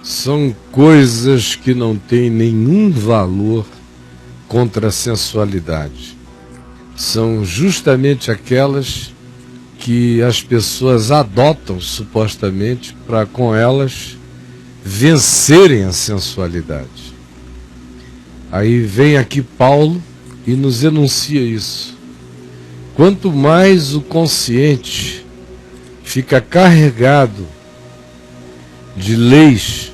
são coisas que não têm nenhum valor contra a sensualidade. São justamente aquelas que as pessoas adotam supostamente para com elas vencerem a sensualidade. Aí vem aqui Paulo e nos enuncia isso. Quanto mais o consciente fica carregado de leis,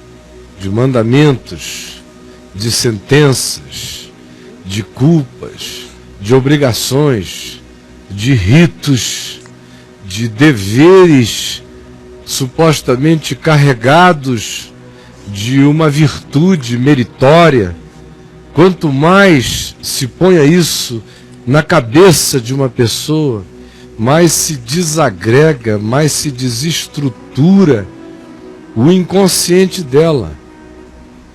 de mandamentos, de sentenças, de culpas, de obrigações, de ritos, de deveres supostamente carregados de uma virtude meritória, quanto mais se ponha isso na cabeça de uma pessoa, mais se desagrega, mais se desestrutura o inconsciente dela,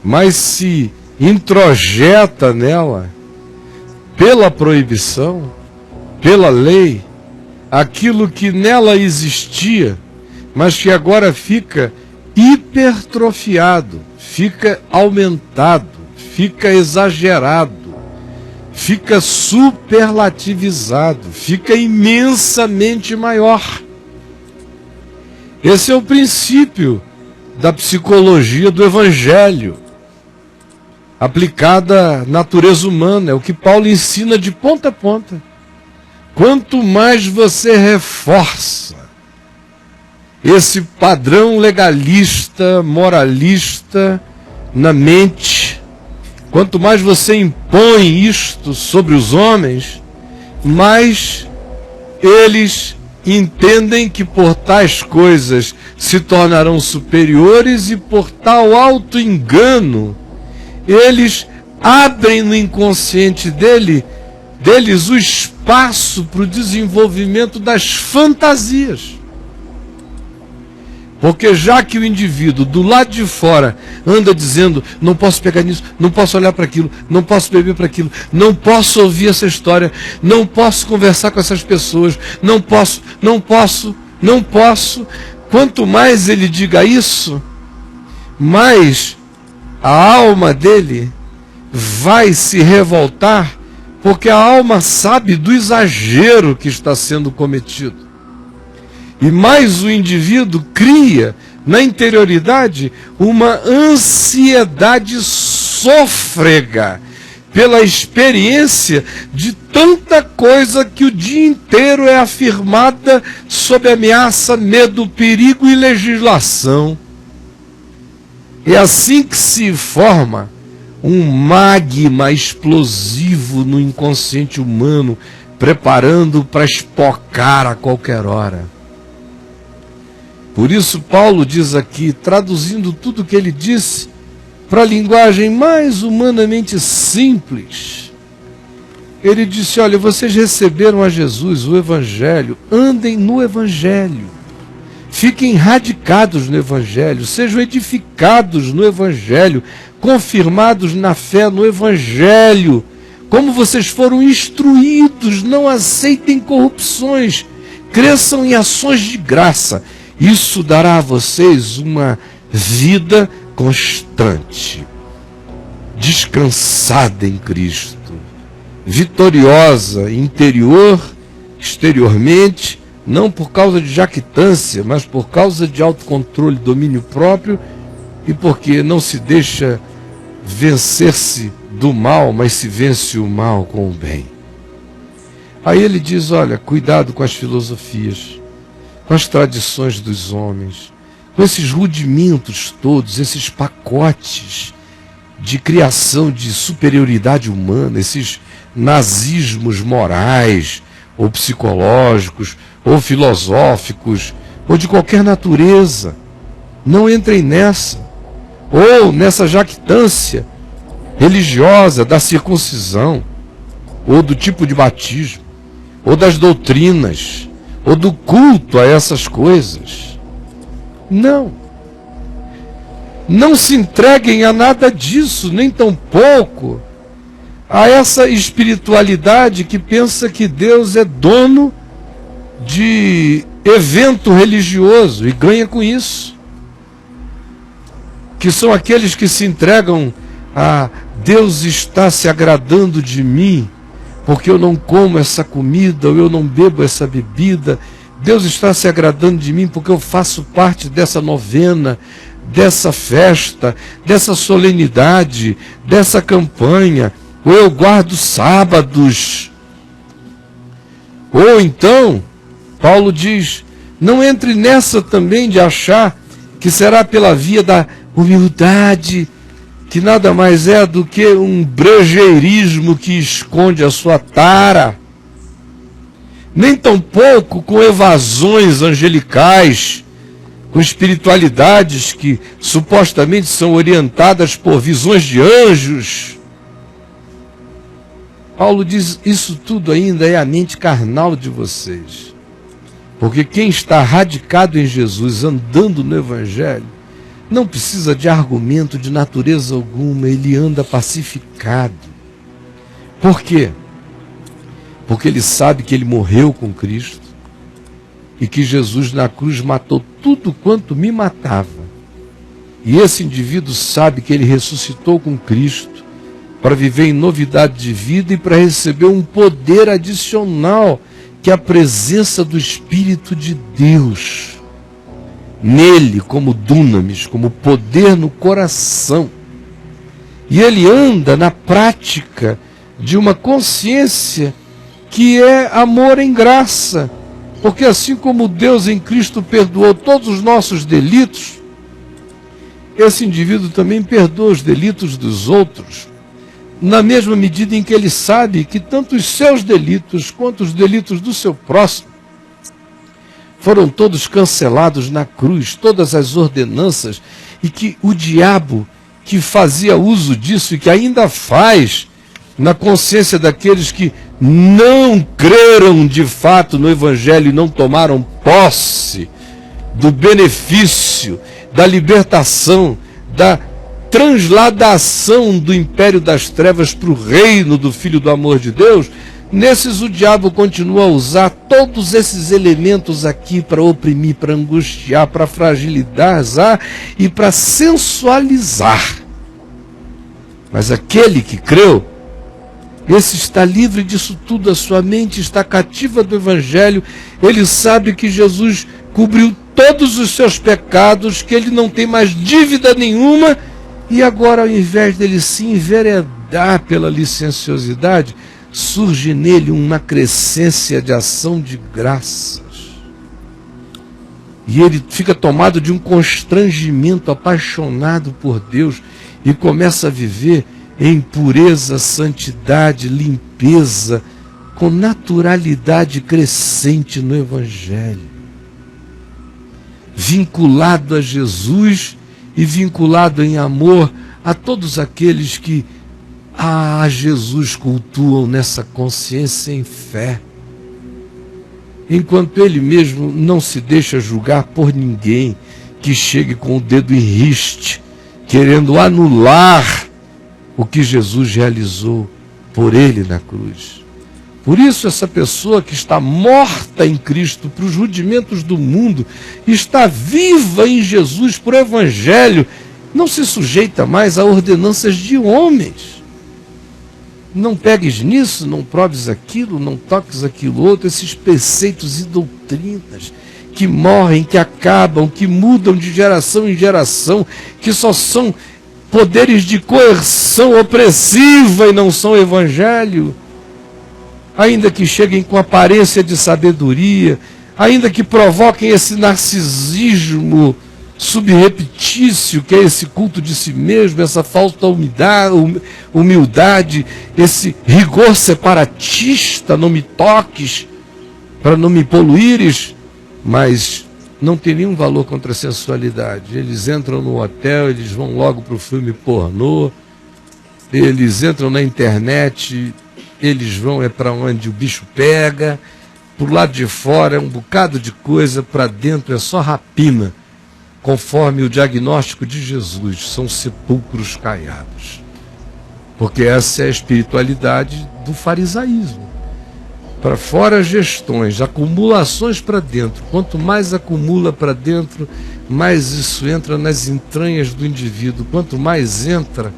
mais se introjeta nela, pela proibição, pela lei, aquilo que nela existia, mas que agora fica hipertrofiado, fica aumentado, fica exagerado, fica superlativizado, fica imensamente maior. Esse é o princípio da psicologia do Evangelho, aplicada à natureza humana, é o que Paulo ensina de ponta a ponta. Quanto mais você reforça esse padrão legalista, moralista na mente, quanto mais você impõe isto sobre os homens, mais eles entendem que por tais coisas se tornarão superiores e por tal auto-engano eles abrem no inconsciente deles o espaço para o desenvolvimento das fantasias. Porque já que o indivíduo do lado de fora anda dizendo, não posso pegar nisso, não posso olhar para aquilo, não posso beber para aquilo, não posso ouvir essa história, não posso conversar com essas pessoas, não posso, quanto mais ele diga isso, mais a alma dele vai se revoltar, porque a alma sabe do exagero que está sendo cometido. E mais o indivíduo cria na interioridade uma ansiedade sôfrega pela experiência de tanta coisa que o dia inteiro é afirmada sob ameaça, medo, perigo e legislação. É assim que se forma um magma explosivo no inconsciente humano, preparando para espocar a qualquer hora. Por isso Paulo diz aqui, traduzindo tudo o que ele disse para a linguagem mais humanamente simples, ele disse, olha, vocês receberam a Jesus, o Evangelho, andem no Evangelho. Fiquem radicados no Evangelho, sejam edificados no Evangelho, confirmados na fé no Evangelho. Como vocês foram instruídos, não aceitem corrupções, cresçam em ações de graça. Isso dará a vocês uma vida constante, descansada em Cristo, vitoriosa, interior, exteriormente, não por causa de jactância, mas por causa de autocontrole, domínio próprio, e porque não se deixa vencer-se do mal, mas se vence o mal com o bem. Aí ele diz, olha, cuidado com as filosofias, com as tradições dos homens, com esses rudimentos todos, esses pacotes de criação de superioridade humana, esses nazismos morais, ou psicológicos, ou filosóficos, ou de qualquer natureza. Não entrem nessa. Ou nessa jactância religiosa da circuncisão, ou do tipo de batismo, ou das doutrinas, ou do culto a essas coisas. Não. Não se entreguem a nada disso, nem tampouco a essa espiritualidade que pensa que Deus é dono de evento religioso e ganha com isso. que são aqueles que se entregam a Deus está se agradando de mim, porque eu não como essa comida, ou eu não bebo essa bebida. Deus está se agradando de mim porque eu faço parte dessa novena, dessa festa, dessa solenidade, dessa campanha, ou eu guardo sábados. Ou então, Paulo diz, não entre nessa também de achar que será pela via da humildade, que nada mais é do que um brejeirismo que esconde a sua tara. Nem tampouco com evasões angelicais, com espiritualidades que supostamente são orientadas por visões de anjos. Paulo diz, isso tudo ainda é a mente carnal de vocês. Porque quem está radicado em Jesus, andando no Evangelho, não precisa de argumento de natureza alguma, ele anda pacificado. Por quê? Porque ele sabe que ele morreu com Cristo e que Jesus na cruz matou tudo quanto me matava. E esse indivíduo sabe que ele ressuscitou com Cristo para viver em novidade de vida e para receber um poder adicional, que é a presença do Espírito de Deus nele, como dunamis, como poder no coração. E ele anda na prática de uma consciência que é amor em graça, porque assim como Deus em Cristo perdoou todos os nossos delitos, esse indivíduo também perdoa os delitos dos outros, na mesma medida em que ele sabe que tanto os seus delitos quanto os delitos do seu próximo foram todos cancelados na cruz, todas as ordenanças, e que o diabo que fazia uso disso e que ainda faz na consciência daqueles que não creram de fato no Evangelho e não tomaram posse do benefício, da libertação, da transladação do império das trevas para o reino do Filho do amor de Deus, nesses o diabo continua a usar todos esses elementos aqui para oprimir, para angustiar, para fragilizar e para sensualizar. Mas aquele que creu, esse está livre disso tudo, a sua mente está cativa do Evangelho, ele sabe que Jesus cobriu todos os seus pecados, que ele não tem mais dívida nenhuma, e agora ao invés dele se enveredar pela licenciosidade, surge nele uma crescência de ação de graças. E ele fica tomado de um constrangimento, apaixonado por Deus, e começa a viver em pureza, santidade, limpeza, com naturalidade crescente no Evangelho. Vinculado a Jesus e vinculado em amor a todos aqueles que a Jesus cultuam nessa consciência em fé. Enquanto ele mesmo não se deixa julgar por ninguém que chegue com o dedo em riste, querendo anular o que Jesus realizou por ele na cruz. Por isso essa pessoa que está morta em Cristo para os rudimentos do mundo, está viva em Jesus por Evangelho, não se sujeita mais a ordenanças de homens. Não pegues nisso, não proves aquilo, não toques aquilo outro, esses preceitos e doutrinas que morrem, que acabam, que mudam de geração em geração, que só são poderes de coerção opressiva e não são evangelho. Ainda que cheguem com aparência de sabedoria, ainda que provoquem esse narcisismo subreptício, que é esse culto de si mesmo, essa falsa humildade, esse rigor separatista, não me toques, para não me poluires, mas não tem nenhum valor contra a sensualidade. Eles entram no hotel, eles vão logo para o filme pornô, eles entram na internet, eles vão para onde o bicho pega, por lado de fora é um bocado de coisa, para dentro é só rapina. Conforme o diagnóstico de Jesus, são sepulcros caiados. Porque essa é a espiritualidade do farisaísmo. para fora gestões, acumulações para dentro. Quanto mais acumula para dentro, mais isso entra nas entranhas do indivíduo. Quanto mais entra,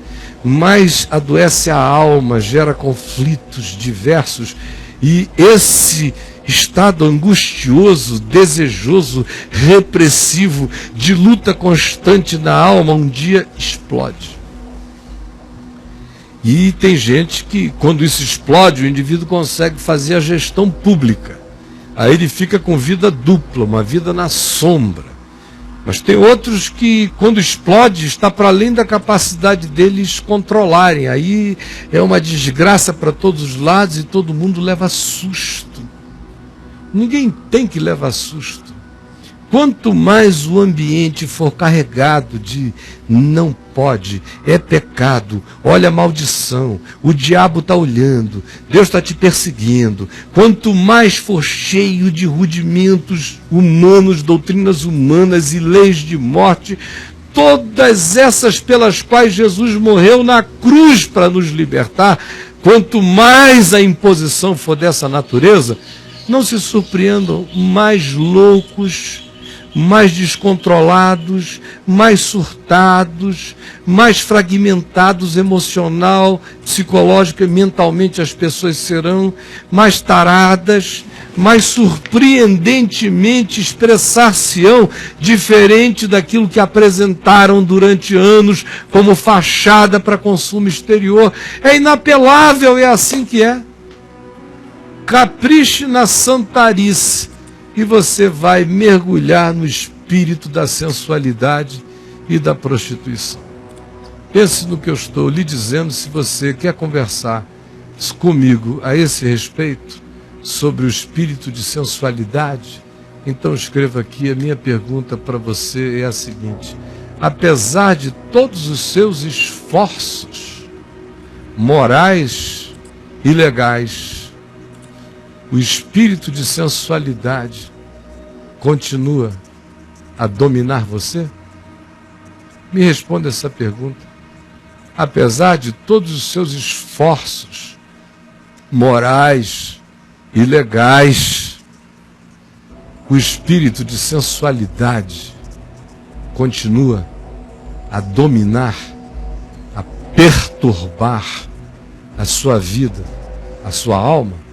mais adoece a alma, gera conflitos diversos. E esse estado angustioso, desejoso, repressivo, de luta constante na alma, um dia explode. E tem gente que, quando isso explode, o indivíduo consegue fazer a gestão pública. Aí ele fica com vida dupla, uma vida na sombra. Mas tem outros que, quando explode, está para além da capacidade deles controlarem. Aí é uma desgraça para todos os lados e todo mundo leva susto. Ninguém tem que levar susto. Quanto mais o ambiente for carregado de não pode, é pecado, olha a maldição, o diabo está olhando, Deus está te perseguindo. Quanto mais for cheio de rudimentos humanos, doutrinas humanas e leis de morte, todas essas pelas quais Jesus morreu na cruz para nos libertar, quanto mais a imposição for dessa natureza, não se surpreendam, mais loucos, mais descontrolados, mais surtados, mais fragmentados emocional, psicológica e mentalmente as pessoas serão, mais taradas, mais surpreendentemente expressar-se-ão diferente daquilo que apresentaram durante anos como fachada para consumo exterior. É inapelável, é assim que é. Capriche na santarice e você vai mergulhar no espírito da sensualidade e da prostituição. Pense no que eu estou lhe dizendo. Se você quer conversar comigo a esse respeito, sobre o espírito de sensualidade, então escreva aqui. A minha pergunta para você é a seguinte: apesar de todos os seus esforços morais e legais, o espírito de sensualidade continua a dominar você? Me responda essa pergunta. Apesar de todos os seus esforços morais e legais, o espírito de sensualidade continua a dominar, a perturbar a sua vida, a sua alma?